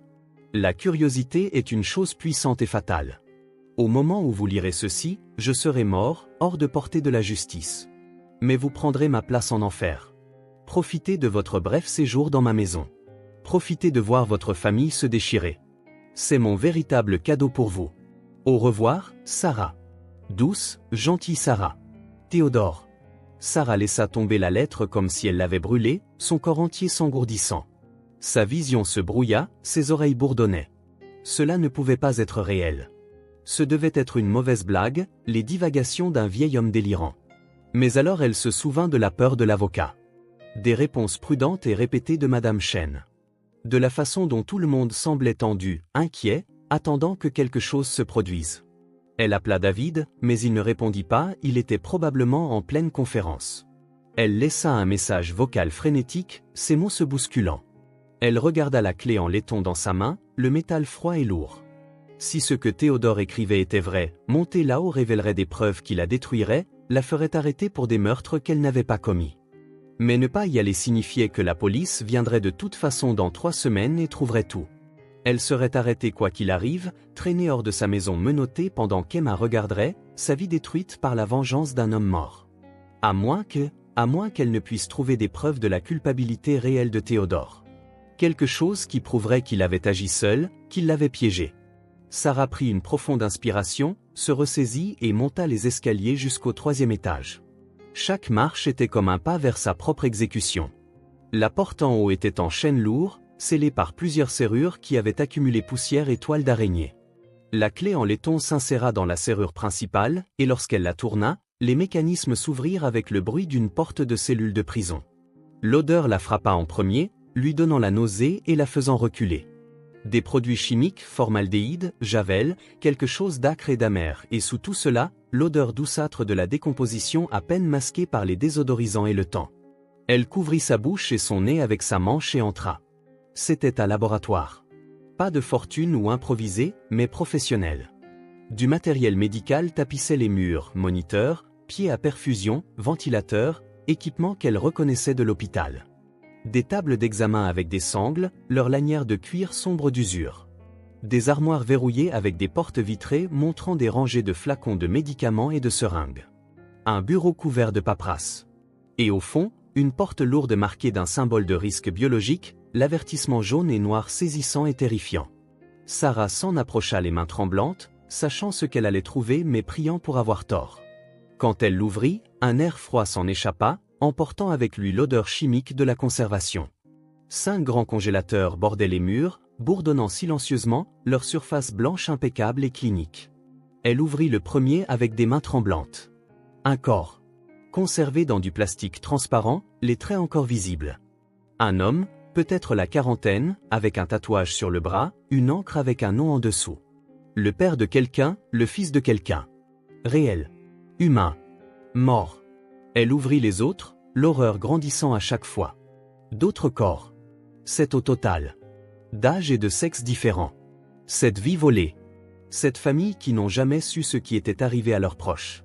La curiosité est une chose puissante et fatale. Au moment où vous lirez ceci, je serai mort, hors de portée de la justice. Mais vous prendrez ma place en enfer. Profitez de votre bref séjour dans ma maison. Profitez de voir votre famille se déchirer. C'est mon véritable cadeau pour vous. Au revoir, Sarah. Douce, gentille Sarah. Théodore. Sarah laissa tomber la lettre comme si elle l'avait brûlée, son corps entier s'engourdissant. Sa vision se brouilla, ses oreilles bourdonnaient. Cela ne pouvait pas être réel. Ce devait être une mauvaise blague, les divagations d'un vieil homme délirant. Mais alors elle se souvint de la peur de l'avocat. Des réponses prudentes et répétées de Madame Chen. De la façon dont tout le monde semblait tendu, inquiet, attendant que quelque chose se produise. Elle appela David, mais il ne répondit pas, il était probablement en pleine conférence. Elle laissa un message vocal frénétique, ses mots se bousculant. Elle regarda la clé en laiton dans sa main, le métal froid et lourd. Si ce que Théodore écrivait était vrai, monter là-haut révélerait des preuves qui la détruiraient, la ferait arrêter pour des meurtres qu'elle n'avait pas commis. Mais ne pas y aller signifiait que la police viendrait de toute façon dans 3 semaines et trouverait tout. Elle serait arrêtée quoi qu'il arrive, traînée hors de sa maison menottée pendant qu'Emma regarderait, sa vie détruite par la vengeance d'un homme mort. À moins qu'elle ne puisse trouver des preuves de la culpabilité réelle de Théodore. Quelque chose qui prouverait qu'il avait agi seul, qu'il l'avait piégé. Sarah prit une profonde inspiration, se ressaisit et monta les escaliers jusqu'au 3e étage. Chaque marche était comme un pas vers sa propre exécution. La porte en haut était en chêne lourd, scellée par plusieurs serrures qui avaient accumulé poussière et toiles d'araignée. La clé en laiton s'inséra dans la serrure principale, et lorsqu'elle la tourna, les mécanismes s'ouvrirent avec le bruit d'une porte de cellule de prison. L'odeur la frappa en premier, lui donnant la nausée et la faisant reculer. Des produits chimiques, formaldéhyde, javel, quelque chose d'âcre et d'amer, et sous tout cela, l'odeur douceâtre de la décomposition à peine masquée par les désodorisants et le temps. Elle couvrit sa bouche et son nez avec sa manche et entra. C'était un laboratoire. Pas de fortune ou improvisé, mais professionnel. Du matériel médical tapissait les murs, moniteurs, pieds à perfusion, ventilateurs, équipement qu'elle reconnaissait de l'hôpital. Des tables d'examen avec des sangles, leurs lanières de cuir sombres d'usure. Des armoires verrouillées avec des portes vitrées montrant des rangées de flacons de médicaments et de seringues. Un bureau couvert de paperasse. Et au fond, une porte lourde marquée d'un symbole de risque biologique, l'avertissement jaune et noir saisissant et terrifiant. Sarah s'en approcha les mains tremblantes, sachant ce qu'elle allait trouver mais priant pour avoir tort. Quand elle l'ouvrit, un air froid s'en échappa, emportant avec lui l'odeur chimique de la conservation. 5 grands congélateurs bordaient les murs, bourdonnant silencieusement, leur surface blanche impeccable et clinique. Elle ouvrit le premier avec des mains tremblantes. Un corps. Conservé dans du plastique transparent, les traits encore visibles. Un homme, peut-être la quarantaine, avec un tatouage sur le bras, une encre avec un nom en dessous. Le père de quelqu'un, le fils de quelqu'un. Réel. Humain. Mort. Elle ouvrit les autres, l'horreur grandissant à chaque fois. D'autres corps. 7 au total. D'âge et de sexe différents. 7 vies volées. 7 familles qui n'ont jamais su ce qui était arrivé à leurs proches.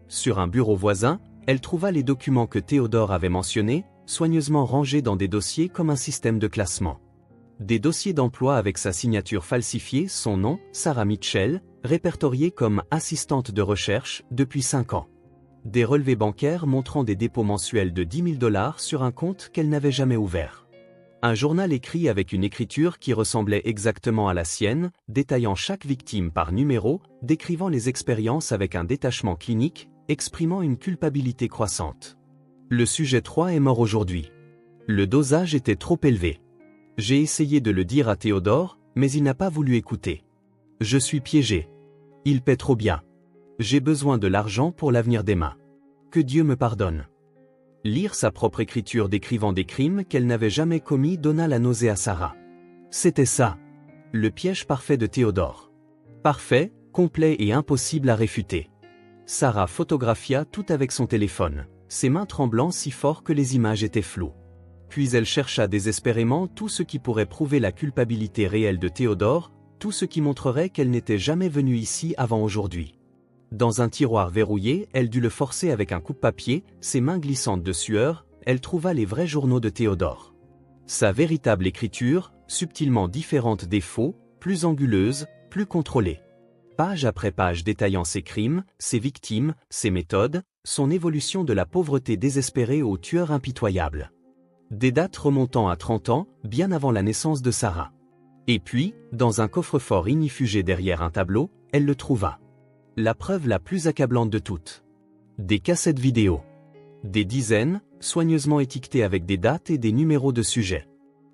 Sur un bureau voisin, elle trouva les documents que Théodore avait mentionnés, soigneusement rangés dans des dossiers comme un système de classement. Des dossiers d'emploi avec sa signature falsifiée, son nom, Sarah Mitchell, répertorié comme assistante de recherche depuis 5 ans. Des relevés bancaires montrant des dépôts mensuels de 10 000 $ sur un compte qu'elle n'avait jamais ouvert. Un journal écrit avec une écriture qui ressemblait exactement à la sienne, détaillant chaque victime par numéro, décrivant les expériences avec un détachement clinique, exprimant une culpabilité croissante. Le sujet 3 est mort aujourd'hui. Le dosage était trop élevé. J'ai essayé de le dire à Théodore, mais il n'a pas voulu écouter. Je suis piégé. Il paie trop bien. J'ai besoin de l'argent pour l'avenir d'Emma. Que Dieu me pardonne. Lire sa propre écriture décrivant des crimes qu'elle n'avait jamais commis donna la nausée à Sarah. C'était ça. Le piège parfait de Théodore. Parfait, complet et impossible à réfuter. Sarah photographia tout avec son téléphone, ses mains tremblant si fort que les images étaient floues. Puis elle chercha désespérément tout ce qui pourrait prouver la culpabilité réelle de Théodore, tout ce qui montrerait qu'elle n'était jamais venue ici avant aujourd'hui. Dans un tiroir verrouillé, elle dut le forcer avec un coupe-papier, ses mains glissantes de sueur, elle trouva les vrais journaux de Théodore. Sa véritable écriture, subtilement différente des faux, plus anguleuse, plus contrôlée. Page après page détaillant ses crimes, ses victimes, ses méthodes, son évolution de la pauvreté désespérée au tueur impitoyable. Des dates remontant à 30 ans, bien avant la naissance de Sarah. Et puis, dans un coffre-fort ignifugé derrière un tableau, elle le trouva. La preuve la plus accablante de toutes. Des cassettes vidéo. Des dizaines, soigneusement étiquetées avec des dates et des numéros de sujets.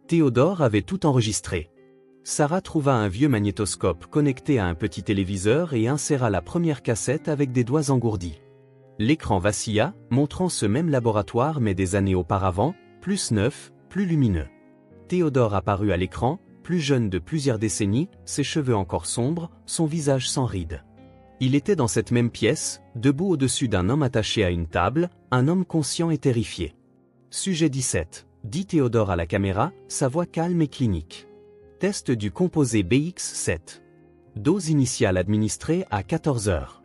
Théodore avait tout enregistré. Sarah trouva un vieux magnétoscope connecté à un petit téléviseur et inséra la première cassette avec des doigts engourdis. L'écran vacilla, montrant ce même laboratoire mais des années auparavant, plus neuf, plus lumineux. Théodore apparut à l'écran, plus jeune de plusieurs décennies, ses cheveux encore sombres, son visage sans rides. Il était dans cette même pièce, debout au-dessus d'un homme attaché à une table, un homme conscient et terrifié. Sujet 17, dit Théodore à la caméra, sa voix calme et clinique. Test du composé BX7. Dose initiale administrée à 14 heures.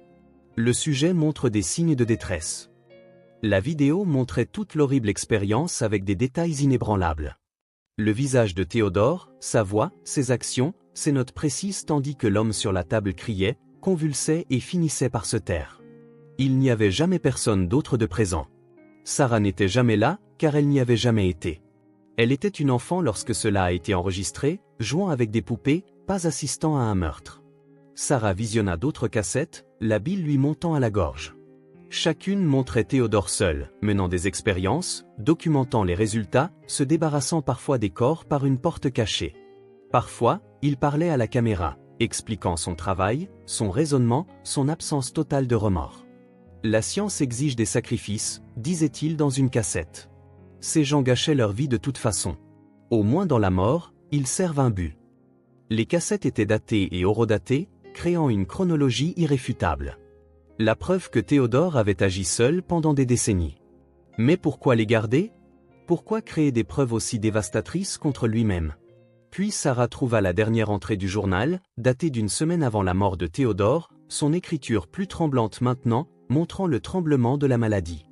Le sujet montre des signes de détresse. La vidéo montrait toute l'horrible expérience avec des détails inébranlables. Le visage de Théodore, sa voix, ses actions, ses notes précises tandis que l'homme sur la table criait, convulsait et finissait par se taire. Il n'y avait jamais personne d'autre de présent. Sarah n'était jamais là, car elle n'y avait jamais été. Elle était une enfant lorsque cela a été enregistré, jouant avec des poupées, pas assistant à un meurtre. Sarah visionna d'autres cassettes, la bile lui montant à la gorge. Chacune montrait Théodore seul, menant des expériences, documentant les résultats, se débarrassant parfois des corps par une porte cachée. Parfois, il parlait à la caméra, expliquant son travail, son raisonnement, son absence totale de remords. La science exige des sacrifices, disait-il dans une cassette. Ces gens gâchaient leur vie de toute façon. Au moins dans la mort, ils servent un but. Les cassettes étaient datées et horodatées, créant une chronologie irréfutable. La preuve que Théodore avait agi seul pendant des décennies. Mais pourquoi les garder? Pourquoi créer des preuves aussi dévastatrices contre lui-même? Puis Sarah trouva la dernière entrée du journal, datée d'une semaine avant la mort de Théodore, son écriture plus tremblante maintenant, montrant le tremblement de la maladie.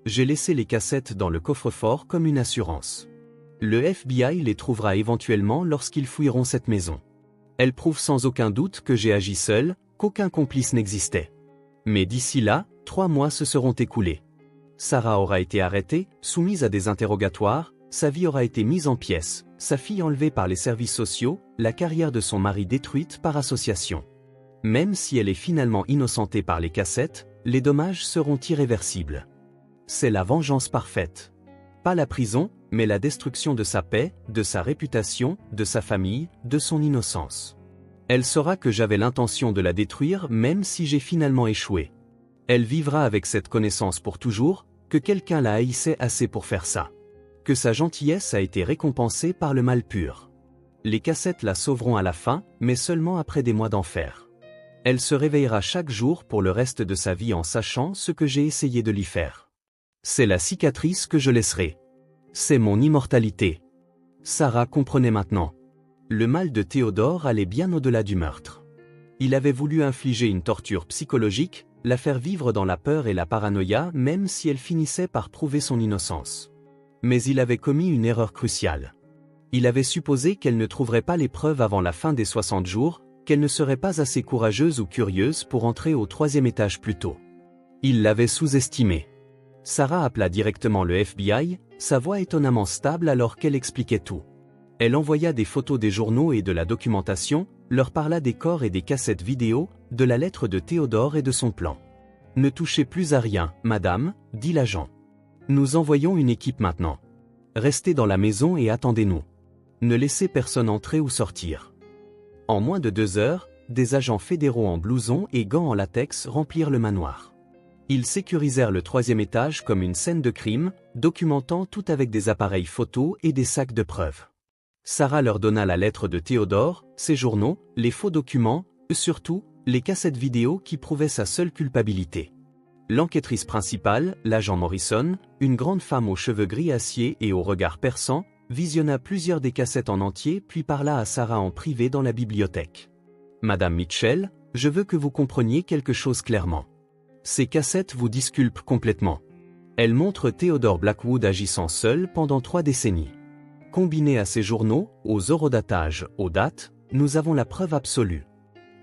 J'ai laissé les cassettes dans le coffre-fort comme une assurance. Le FBI les trouvera éventuellement lorsqu'ils fouilleront cette maison. Elle prouve sans aucun doute que j'ai agi seul, qu'aucun complice n'existait. Mais d'ici là, 3 mois se seront écoulés. Sarah aura été arrêtée, soumise à des interrogatoires, sa vie aura été mise en pièces, sa fille enlevée par les services sociaux, la carrière de son mari détruite par association. Même si elle est finalement innocentée par les cassettes, les dommages seront irréversibles. C'est la vengeance parfaite. Pas la prison, mais la destruction de sa paix, de sa réputation, de sa famille, de son innocence. Elle saura que j'avais l'intention de la détruire même si j'ai finalement échoué. Elle vivra avec cette connaissance pour toujours, que quelqu'un la haïssait assez pour faire ça. Que sa gentillesse a été récompensée par le mal pur. Les cassettes la sauveront à la fin, mais seulement après des mois d'enfer. Elle se réveillera chaque jour pour le reste de sa vie en sachant ce que j'ai essayé de lui faire. C'est la cicatrice que je laisserai. C'est mon immortalité. Sarah comprenait maintenant. Le mal de Théodore allait bien au-delà du meurtre. Il avait voulu infliger une torture psychologique, la faire vivre dans la peur et la paranoïa même si elle finissait par prouver son innocence. Mais il avait commis une erreur cruciale. Il avait supposé qu'elle ne trouverait pas les preuves avant la fin des 60 jours, qu'elle ne serait pas assez courageuse ou curieuse pour entrer au 3e étage plus tôt. Il l'avait sous-estimée. Sarah appela directement le FBI, sa voix étonnamment stable alors qu'elle expliquait tout. Elle envoya des photos des journaux et de la documentation, leur parla des corps et des cassettes vidéo, de la lettre de Théodore et de son plan. « Ne touchez plus à rien, madame, » dit l'agent. « Nous envoyons une équipe maintenant. Restez dans la maison et attendez-nous. Ne laissez personne entrer ou sortir. » En moins de 2 heures, des agents fédéraux en blouson et gants en latex remplirent le manoir. Ils sécurisèrent le 3e étage comme une scène de crime, documentant tout avec des appareils photos et des sacs de preuves. Sarah leur donna la lettre de Théodore, ses journaux, les faux documents, surtout, les cassettes vidéo qui prouvaient sa seule culpabilité. L'enquêtrice principale, l'agent Morrison, une grande femme aux cheveux gris acier et au regard perçant, visionna plusieurs des cassettes en entier puis parla à Sarah en privé dans la bibliothèque. « Madame Mitchell, je veux que vous compreniez quelque chose clairement. Ces cassettes vous disculpent complètement. Elles montrent Theodore Blackwood agissant seul pendant 3 décennies. Combinées à ces journaux, aux horodatages, aux dates, nous avons la preuve absolue.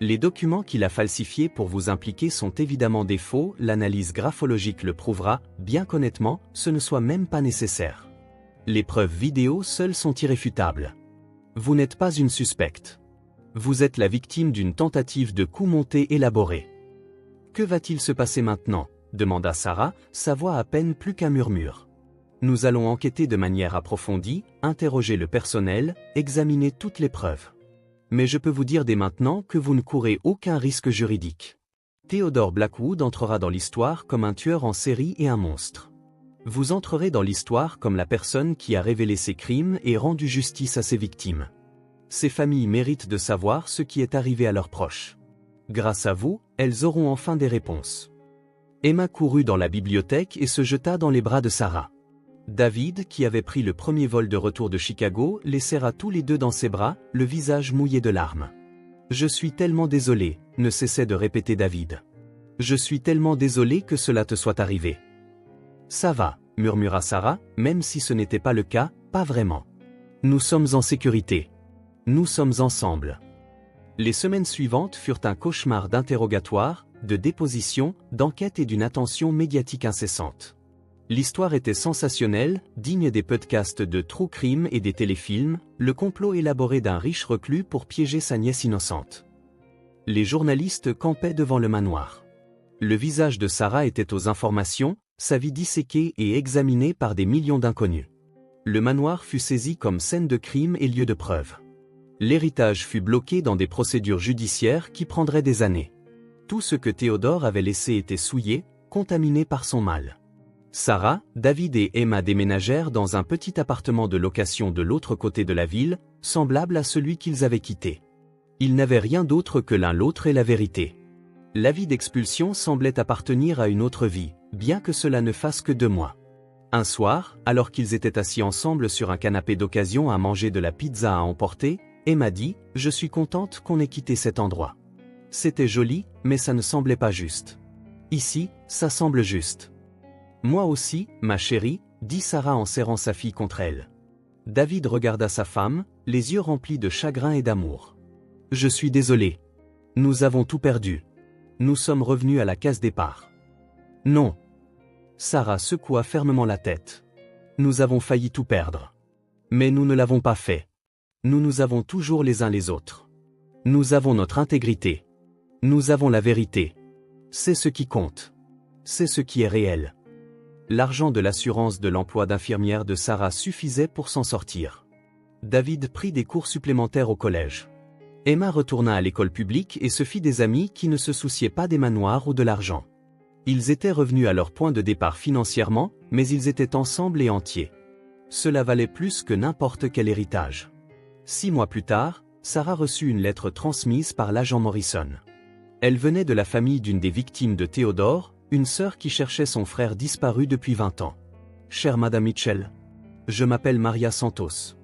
Les documents qu'il a falsifiés pour vous impliquer sont évidemment des faux, l'analyse graphologique le prouvera, bien qu'honnêtement, ce ne soit même pas nécessaire. Les preuves vidéo seules sont irréfutables. Vous n'êtes pas une suspecte. Vous êtes la victime d'une tentative de coup monté élaborée. Que va-t-il se passer maintenant ? Demanda Sarah, sa voix à peine plus qu'un murmure. Nous allons enquêter de manière approfondie, interroger le personnel, examiner toutes les preuves. Mais je peux vous dire dès maintenant que vous ne courez aucun risque juridique. Theodore Blackwood entrera dans l'histoire comme un tueur en série et un monstre. Vous entrerez dans l'histoire comme la personne qui a révélé ses crimes et rendu justice à ses victimes. Ces familles méritent de savoir ce qui est arrivé à leurs proches. Grâce à vous, elles auront enfin des réponses. Emma courut dans la bibliothèque et se jeta dans les bras de Sarah. David, qui avait pris le premier vol de retour de Chicago, les serra tous les deux dans ses bras, le visage mouillé de larmes. « Je suis tellement désolé », ne cessait de répéter David. « Je suis tellement désolé que cela te soit arrivé. »« Ça va », murmura Sarah, même si ce n'était pas le cas, pas vraiment. « Nous sommes en sécurité. Nous sommes ensemble. » Les semaines suivantes furent un cauchemar d'interrogatoire, de déposition, d'enquête et d'une attention médiatique incessante. L'histoire était sensationnelle, digne des podcasts de True Crime et des téléfilms, le complot élaboré d'un riche reclus pour piéger sa nièce innocente. Les journalistes campaient devant le manoir. Le visage de Sarah était aux informations, sa vie disséquée et examinée par des millions d'inconnus. Le manoir fut saisi comme scène de crime et lieu de preuve. L'héritage fut bloqué dans des procédures judiciaires qui prendraient des années. Tout ce que Théodore avait laissé était souillé, contaminé par son mal. Sarah, David et Emma déménagèrent dans un petit appartement de location de l'autre côté de la ville, semblable à celui qu'ils avaient quitté. Ils n'avaient rien d'autre que l'un l'autre et la vérité. La vie d'expulsion semblait appartenir à une autre vie, bien que cela ne fasse que 2 mois. Un soir, alors qu'ils étaient assis ensemble sur un canapé d'occasion à manger de la pizza à emporter, Emma dit « Je suis contente qu'on ait quitté cet endroit. C'était joli, mais ça ne semblait pas juste. Ici, ça semble juste. » Moi aussi, ma chérie, dit Sarah en serrant sa fille contre elle. David regarda sa femme, les yeux remplis de chagrin et d'amour. Je suis désolé. Nous avons tout perdu. Nous sommes revenus à la case départ. Non. Sarah secoua fermement la tête. Nous avons failli tout perdre. Mais nous ne l'avons pas fait. Nous nous avons toujours les uns les autres. Nous avons notre intégrité. Nous avons la vérité. C'est ce qui compte. C'est ce qui est réel. L'argent de l'assurance de l'emploi d'infirmière de Sarah suffisait pour s'en sortir. David prit des cours supplémentaires au collège. Emma retourna à l'école publique et se fit des amis qui ne se souciaient pas des manoirs ou de l'argent. Ils étaient revenus à leur point de départ financièrement, mais ils étaient ensemble et entiers. Cela valait plus que n'importe quel héritage. 6 mois plus tard, Sarah reçut une lettre transmise par l'agent Morrison. Elle venait de la famille d'une des victimes de Théodore, une sœur qui cherchait son frère disparu depuis 20 ans. Chère Madame Mitchell, je m'appelle Maria Santos.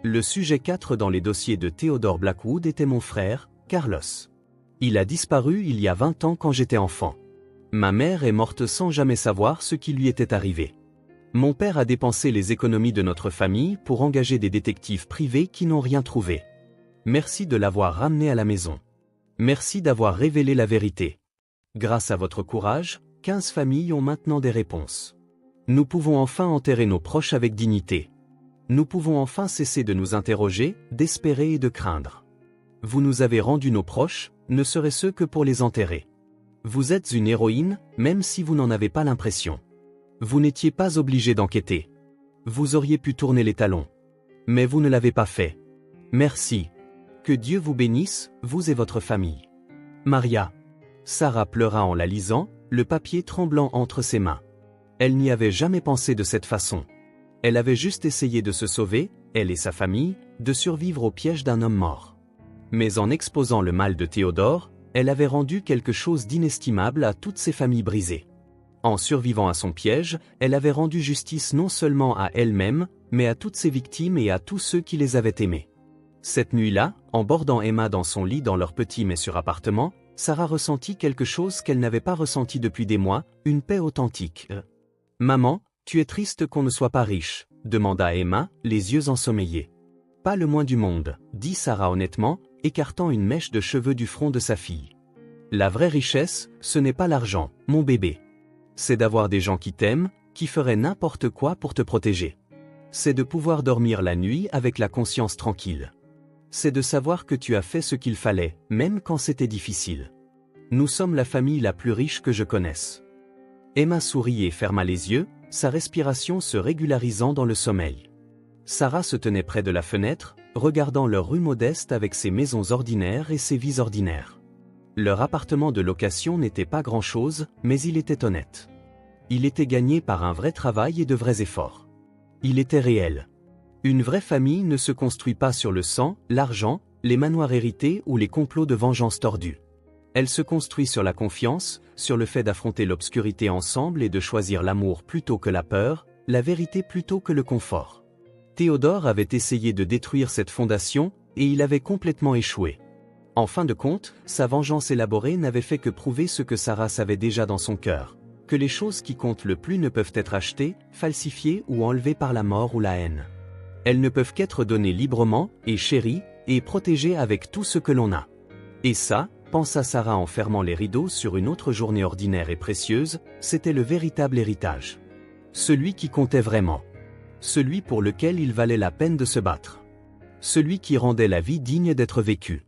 Le sujet 4 dans les dossiers de Theodore Blackwood était mon frère, Carlos. Il a disparu il y a 20 ans quand j'étais enfant. Ma mère est morte sans jamais savoir ce qui lui était arrivé. Mon père a dépensé les économies de notre famille pour engager des détectives privés qui n'ont rien trouvé. Merci de l'avoir ramené à la maison. Merci d'avoir révélé la vérité. Grâce à votre courage, 15 familles ont maintenant des réponses. Nous pouvons enfin enterrer nos proches avec dignité. Nous pouvons enfin cesser de nous interroger, d'espérer et de craindre. Vous nous avez rendu nos proches, ne serait-ce que pour les enterrer. Vous êtes une héroïne, même si vous n'en avez pas l'impression. Vous n'étiez pas obligé d'enquêter. Vous auriez pu tourner les talons. Mais vous ne l'avez pas fait. Merci. Que Dieu vous bénisse, vous et votre famille. Maria. Sarah pleura en la lisant, le papier tremblant entre ses mains. Elle n'y avait jamais pensé de cette façon. Elle avait juste essayé de se sauver, elle et sa famille, de survivre au piège d'un homme mort. Mais en exposant le mal de Théodore, elle avait rendu quelque chose d'inestimable à toutes ces familles brisées. En survivant à son piège, elle avait rendu justice non seulement à elle-même, mais à toutes ses victimes et à tous ceux qui les avaient aimées. Cette nuit-là, en bordant Emma dans son lit dans leur petit mais sûr appartement, Sarah ressentit quelque chose qu'elle n'avait pas ressenti depuis des mois, une paix authentique. « Maman, tu es triste qu'on ne soit pas riche ?» demanda Emma, les yeux ensommeillés. « Pas le moins du monde », dit Sarah honnêtement, écartant une mèche de cheveux du front de sa fille. « La vraie richesse, ce n'est pas l'argent, mon bébé. C'est d'avoir des gens qui t'aiment, qui feraient n'importe quoi pour te protéger. C'est de pouvoir dormir la nuit avec la conscience tranquille. C'est de savoir que tu as fait ce qu'il fallait, même quand c'était difficile. Nous sommes la famille la plus riche que je connaisse. » Emma sourit et ferma les yeux, sa respiration se régularisant dans le sommeil. Sarah se tenait près de la fenêtre, regardant leur rue modeste avec ses maisons ordinaires et ses vies ordinaires. Leur appartement de location n'était pas grand-chose, mais il était honnête. Il était gagné par un vrai travail et de vrais efforts. Il était réel. Une vraie famille ne se construit pas sur le sang, l'argent, les manoirs hérités ou les complots de vengeance tordus. Elle se construit sur la confiance, sur le fait d'affronter l'obscurité ensemble et de choisir l'amour plutôt que la peur, la vérité plutôt que le confort. Théodore avait essayé de détruire cette fondation, et il avait complètement échoué. En fin de compte, sa vengeance élaborée n'avait fait que prouver ce que Sarah savait déjà dans son cœur, que les choses qui comptent le plus ne peuvent être achetées, falsifiées ou enlevées par la mort ou la haine. Elles ne peuvent qu'être données librement, et chéries, et protégées avec tout ce que l'on a. Et ça, pensa Sarah en fermant les rideaux sur une autre journée ordinaire et précieuse, c'était le véritable héritage. Celui qui comptait vraiment. Celui pour lequel il valait la peine de se battre. Celui qui rendait la vie digne d'être vécue.